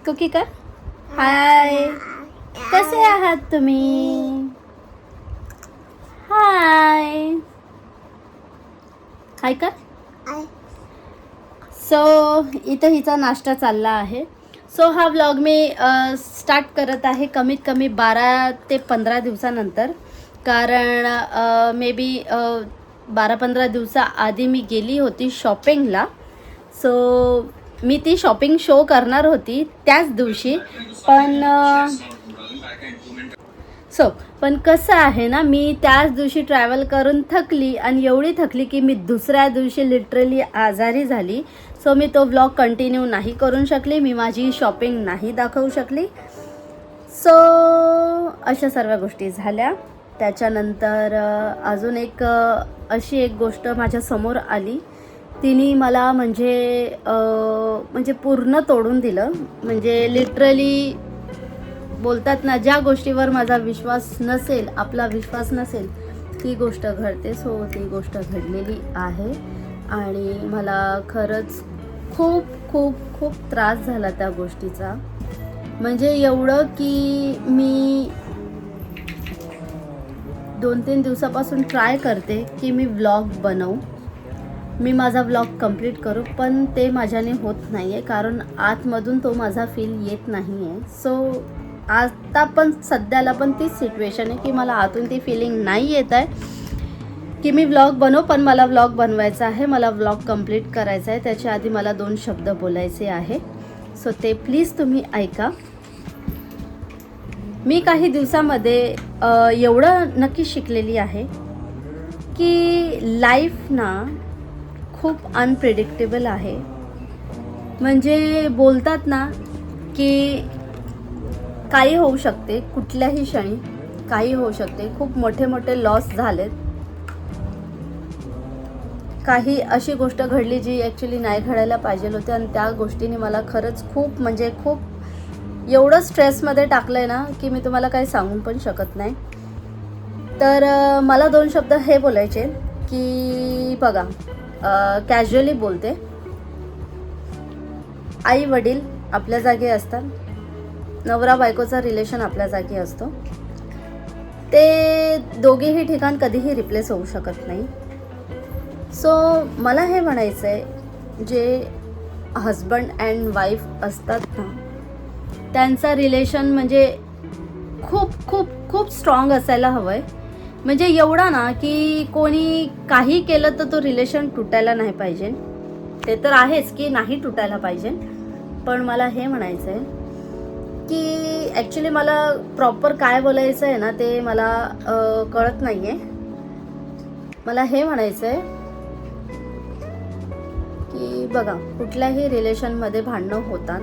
Cookie कर. हाय, कसे आहात तुम्ही? हाय हाय कर. सो इथं हिचा नाश्ता चालला आहे. सो हा व्लॉग मी स्टार्ट करत आहे कमीत कमी 12 ते 15 दिवसानंतर. कारण मे बी 12-15 दिवसाआधी मी गेली होती शॉपिंगला. सो मी ती शॉपिंग शो करणार होती त्याच दिवशी. पण कसं आहे ना, मी त्याच दिवशी ट्रॅव्हल करून थकली आणि एवढी थकली की मी दुसऱ्या दिवशी लिटरली आजारी झाली. सो मी तो व्लॉग कंटिन्यू नाही करू शकली. मी माझी शॉपिंग नाही दाखवू शकली. सो अशा सर्व गोष्टी झाल्या. त्याच्यानंतर अजून अशी एक गोष्ट माझ्यासमोर आली. तिने मला म्हणजे पूर्ण तोडून दिलं. म्हणजे लिटरली बोलतात ना, ज्या गोष्टीवर माझा विश्वास नसेल, आपला विश्वास नसेल, ती गोष्ट घडते. सो ती गोष्ट घडलेली आहे आणि मला खरंच खूप खूप खूप त्रास झाला त्या गोष्टीचा. म्हणजे एवढं की मी 2-3 दिवसापासून ट्राय करते की मी व्लॉग बनवू, मी माझा व्लॉग कंप्लीट करू, पण ते माझ्याने होत नाही आहे. कारण आतमधून तो माझा फील येत नाही आहे. सो आता पण सध्याला पण तीच सिच्युएशन आहे की मला आतून ती फिलिंग नाही येत आहे की मी व्लॉग बनवू. पण मला व्लॉग बनवायचा आहे, मला व्लॉग कंप्लीट करायचा आहे. त्याच्या आधी मला 2 शब्द बोलायचे आहे. सो ते प्लीज तुम्ही ऐका. मी काही दिवसामध्ये एवढं नक्की शिकलेली आहे की लाईफ ना खूप अनप्रेडिक्टेबल आहे. म्हणजे बोलतात ना की काही होऊ शकते, कुठल्याही क्षणी काही होऊ शकते. खूप मोठे मोठे लॉस झालेत. काही अशी गोष्ट घडली जी ॲक्च्युली नाही घडायला पाहिजे होती आणि त्या गोष्टीने मला खरंच खूप एवढं स्ट्रेसमध्ये टाकलं आहे ना की मी तुम्हाला काही सांगून पण शकत नाही. तर मला 2 शब्द हे बोलायचे की बघा, कॅज्युअली बोलते. आई वडील आपल्या जागी असतात, नवरा बायकोचा रिलेशन आपल्या जागी असतो. ते दोघेही ठिकाण कधीही रिप्लेस होऊ शकत नाही. सो मला हे म्हणायचं आहे, जे हजबंड अँड वाईफ असतात ना, त्यांचा रिलेशन म्हणजे खूप स्ट्रॉंग असायला हवं आहे. म्हणजे एवढा ना की कोणी काही केलं तर तो रिलेशन तुटायला नाही पाहिजे. ते तर आहेच की नाही तुटायला पाहिजे. पण मला हे म्हणायचं आहे की ॲक्च्युली मला प्रॉपर काय बोलायचं आहे ना ते मला कळत नाही आहे. मला हे म्हणायचं आहे की बघा, कुठल्याही रिलेशनमध्ये भांडणं होतात,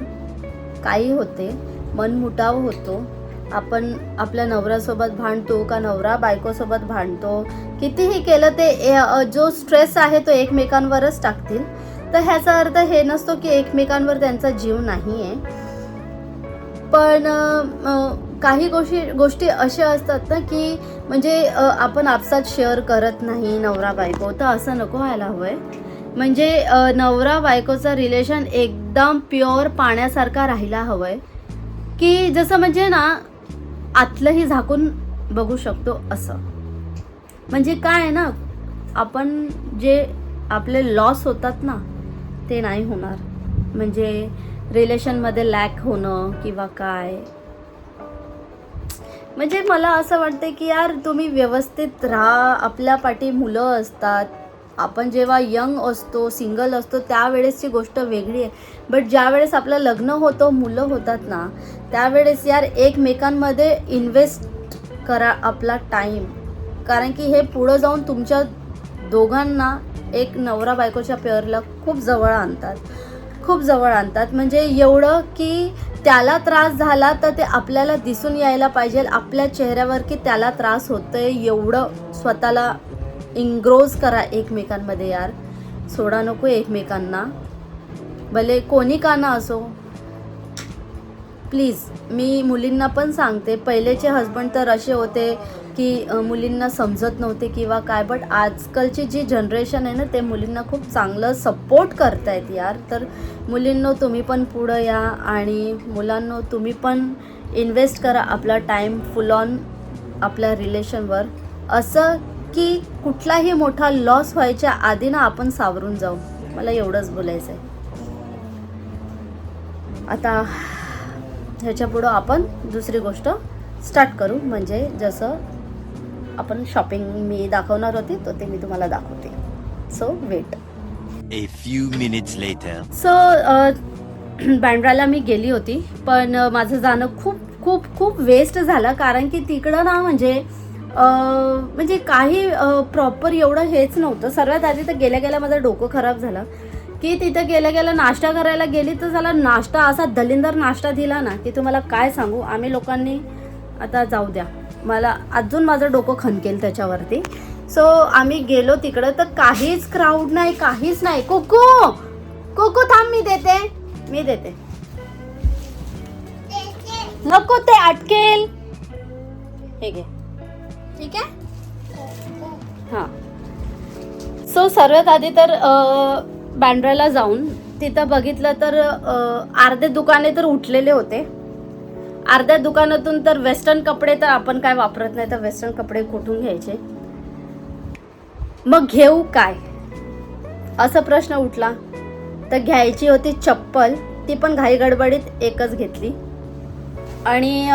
काही होते, मनमुटाव होतो. आपण आपल्या नवऱ्यासोबत भांडतो का नवरा बायकोसोबत भांडतो, कितीही केलं ते जो स्ट्रेस आहे तो एकमेकांवरच टाकतील. तर ह्याचा अर्थ हे नसतो की एकमेकांवर त्यांचा जीव नाही आहे. पण काही गोष्टी अशा असतात ना की म्हणजे आपण आपसात शेअर करत नाही नवरा बायको. तर असं नको व्हायला हवं आहे. म्हणजे नवरा बायकोचं रिलेशन एकदम प्युअर पाण्यासारखा राहायला हवं आहे की जसं म्हणजे ना आतलंही झाकून बघू शकतो असं. म्हणजे काय आहे ना, आपण जे आपले लॉस होतात ना ते नाही होणार. म्हणजे रिलेशनमध्ये लॅक होणं किंवा काय, म्हणजे मला असं वाटतं की यार तुम्ही व्यवस्थित राहा. आपल्या पाठी मुलं असतात. आपण जेव्हा यंग असतो, सिंगल असतो, त्यावेळेसची गोष्ट वेगळी आहे. बट ज्यावेळेस आपलं लग्न होतं, मुलं होतात ना, त्यावेळेस यार एकमेकांमध्ये इन्व्हेस्ट करा आपला टाईम. कारण की हे पुढं जाऊन तुमच्या दोघांना एक नवरा बायकोच्या पेअरला खूप जवळ आणतात. म्हणजे एवढं की त्याला त्रास झाला तर ते आपल्याला दिसून यायला पाहिजे आपल्या चेहऱ्यावर की त्याला त्रास होतोय. एवढं स्वतःला इन्ग्रोज करा एकमेकांमध्ये यार. सोडा नको एकमेकांना, भले कोणी का ना असो. प्लीज मी मुलींना पण सांगते, पहिलेचे हजबंड तर असे होते की मुलींना समजत नव्हते किंवा काय, बट आजकालची जी जनरेशन आहे ना ते मुलींना खूप चांगलं सपोर्ट करतायत यार. तर मुलींनो तुम्ही पण पुढं या आणि मुलांनो तुम्ही पण इन्व्हेस्ट करा आपला टाईम फुल ऑन आपल्या रिलेशनवर, असं की कुठलाही मोठा लॉस व्हायच्या आधी ना आपण सावरून जाऊ. मला एवढंच बोलायचं आहे. आता ह्याच्या पुढं आपण दुसरी गोष्ट स्टार्ट करू, म्हणजे जसं आपण शॉपिंग मी दाखवणार होती तो ते मी तुम्हाला दाखवते. So wait. A few minutes later. So बँड्राला मी गेली होती, पण माझं जाणं खूप खूप खूप वेस्ट झालं, कारण की तिकडं ना म्हणजे काही प्रॉपर एवढं हेच नव्हतं. सर्वात आधी तर गेल्या गेल्या माझं डोकं खराब झालं की तिथं गेल्या गेल्या नाश्ता करायला गेली तर झाला नाश्ता असा दलिंदर नाश्ता दिला ना की तुम्हाला काय सांगू. आम्ही लोकांनी आता जाऊ द्या, मला अजून माझं डोकं खणकेल त्याच्यावरती. सो आम्ही गेलो तिकडं तर काहीच क्राऊड नाही, काहीच नाही. कोको कोको थांब, मी देते नको ते अटकेल. हे घे, ठीक आहे. हां. सो सर्वात आधी तर बँड्राला जाऊन तिथं बघितलं तर अर्धे दुकाने तर उठलेले होते. अर्ध्या दुकानातून तर वेस्टर्न कपडे तर आपण काय वापरत नाही, तर वेस्टर्न कपडे कुठून घ्यायचे, मग घेऊ काय असा प्रश्न उठला. तर घ्यायची होती चप्पल, ती पण घाई गडबडीत एकच घेतली. आणि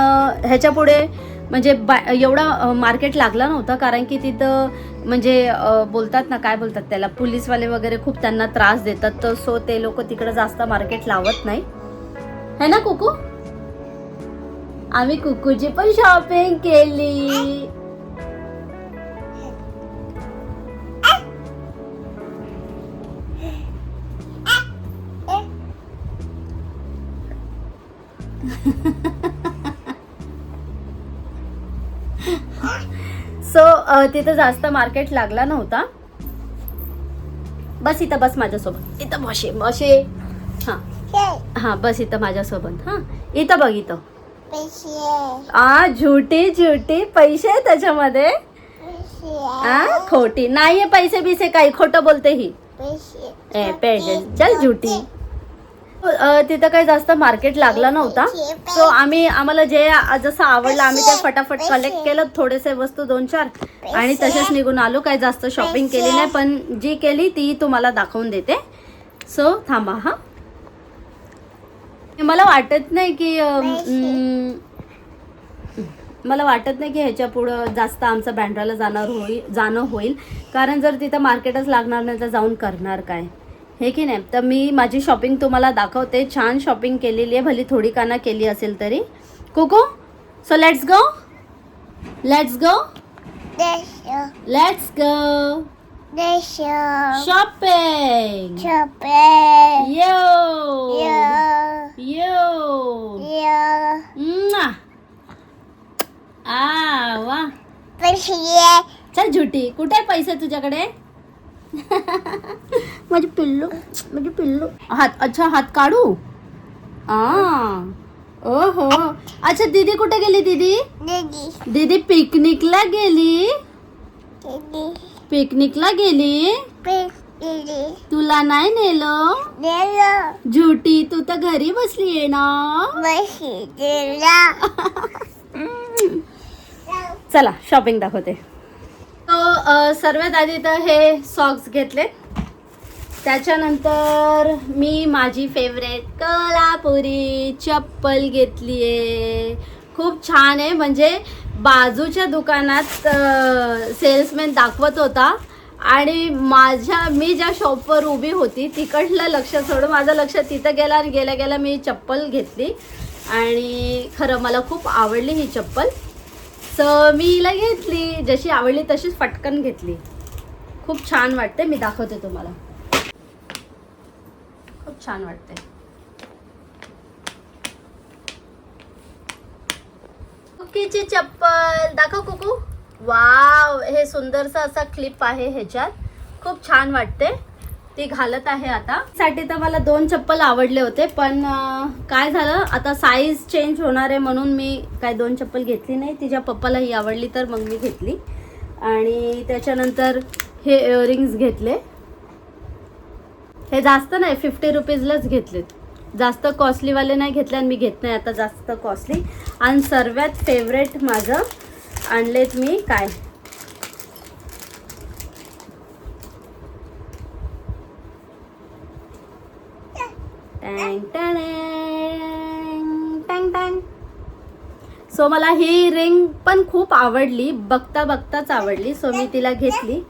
ह्याच्या पुढे म्हणजे एवढा मार्केट लागला नव्हता, कारण की तिथं म्हणजे बोलतात ना, काय बोलतात त्याला, पोलीसवाले वगैरे खूप त्यांना त्रास देतात. तर सो ते लोक तिकडं जास्त मार्केट लावत नाही, है ना कुकू. आम्ही कुकूची पण शॉपिंग केली. सो तिथं जास्त मार्केट लागला नव्हता. बस इथं बस माझ्यासोबत, इथं बसे. हां बस इथं माझ्यासोबत. हां इथं बघ, इथं झुटी पैसे आहे त्याच्यामध्ये. खोटी नाहीये, पैसे बिसे काही, खोटं बोलते ही. पैसे चल झुटी. तिथं काही जास्त मार्केट लागला नव्हता. सो आम्हाला जे जसं आवडलं आम्ही ते फटाफट कलेक्ट केलं, थोडेसे वस्तू 2-4 आणि तसेच निघून आलो. काही जास्त शॉपिंग केली नाही, पण जी केली ती तुम्हाला दाखवून देते. सो थांबा. हा मला वाटत नाही की ह्याच्या पुढं जास्त आमचं बँड्राला जाणं होईल, कारण जर तिथं मार्केटच लागणार नाही तर जाऊन करणार काय, हे की नाही. तर मी माझी शॉपिंग तुम्हाला दाखवते. छान शॉपिंग केलेली आहे, भली थोडी काना केली असेल तरी. कोको, सो लेट्स गो शॉपिंग. वा चल झुटी. कुठे आहे पैसे तुझ्याकडे? माझी पिल्लू हात काढू. ओहो, अच्छा दीदी कुठे गेली? दीदी पिकनिकला गेली. तुला नाही नेलं? झुटी तू तर घरी बसली आहे ना. चला शॉपिंग दाखवते. सर्वात आधी तर हे सॉक्स घेतले, त्याच्यानंतर मी माझी फेवरेट कोल्हापुरी चप्पल घेतली आहे. खूप छान आहे, म्हणजे बाजूच्या दुकानात सेल्समॅन दाखवत होता आणि मी ज्या शॉपवर उभी होती तिकडलं लक्ष सोडून माझं लक्ष तिथं गेलं आणि गेल्या मी चप्पल घेतली आणि खरं मला खूप आवडली ही चप्पल. सो मी हिला घेतली, जशी आवडली तशीच फटकन घेतली. खूप छान वाटते, मी दाखवते तुम्हाला. खूप छान वाटते. कुकीची चप्पल दाखव कुकू. वाव, हे सुंदरसा असा क्लिप आहे ह्याच्यात, खूप छान वाटते. ते घालत आहे आता. साठी तर मला 2 चप्पल आवडले होते, पण काय झालं आता साईज चेंज होणार आहे म्हणून मी काय 2 चप्पल घेतली नाही. तिच्या पप्पाला ही आवडली तर मग मी घेतली. आणि त्याच्यानंतर हे इयरिंग्स घेतले. हे जास्त नाही 50 रुपीजलाच घेतलेत, जास्त कॉस्टलीवाले नाही घेतले आणि मी घेत नाही आता जास्त कॉस्टली. आणि सर्वात फेवरेट माझं आणलेत मी काय टँग टँग टँग टँग. सो मला ही रिंग पण खूप आवडली, बघता बघताच आवडली. सो मी तिला घेतली.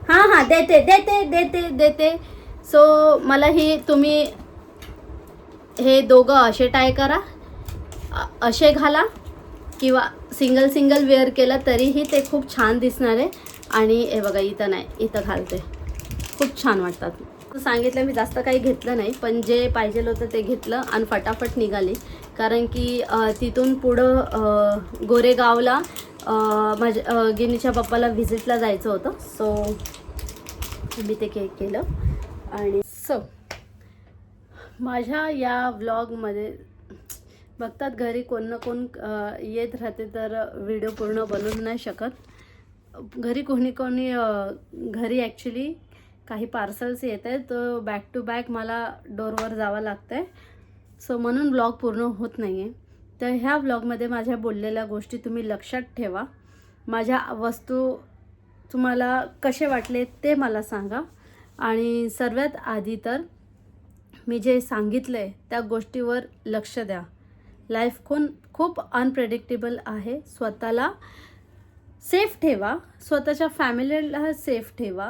हां देते देते देते देते. सो मला ही तुम्ही हे दोघं असे टाय करा, असे घाला किंवा सिंगल सिंगल वेअर केलं तरीही ते खूप छान दिसणार आहे. आणि हे बघा इथं नाही, इथं घालते, खूप छान वाटतात. सांगितलं मी जास्त काही घेतलं नाही, पण जे पाहिजे होतं ते घेतलं आणि फटाफट निघाली. कारण की तिथून पुढं गोरेगावला माझ्या गिनीच्या पप्पाला व्हिजिटला जायचं होतं. सो मी ते केलं. आणि सो माझ्या या व्लॉगमध्ये बघतात घरी कोण ना कोण येत राहते तर व्हिडिओ पूर्ण बनवू नाही शकत. घरी कोणी घरी ॲक्च्युली काही पार्सल्स येत आहेत, तर बॅक टू बॅक मला डोरवर जावं लागतं आहे. सो म्हणून व्लॉग पूर्ण होत नाही आहे. तर ह्या व्लॉगमध्ये माझ्या बोललेल्या गोष्टी तुम्ही लक्षात ठेवा. माझ्या वस्तू तुम्हाला कसे वाटले ते मला सांगा. आणि सर्वात आधी तर मी जे सांगितलं आहे त्या गोष्टीवर लक्ष द्या. लाईफ खूप अनप्रेडिक्टेबल आहे. स्वतःला सेफ ठेवा, स्वतःच्या फॅमिलीला सेफ ठेवा.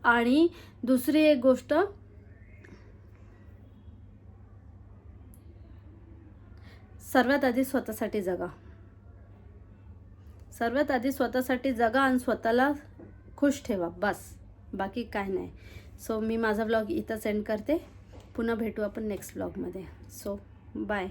आणि दुसरी एक गोष्ट, सर्वात आधी स्वतःसाठी जगा. सर्वात आधी स्वतःसाठी जगा आणि स्वतःला खुश ठेवा, बस, बाकी काय नाही. सो मी माझा व्लॉग इथं सेंड करते. पुन्हा भेटू आपण नेक्स्ट व्लॉगमध्ये. So bye.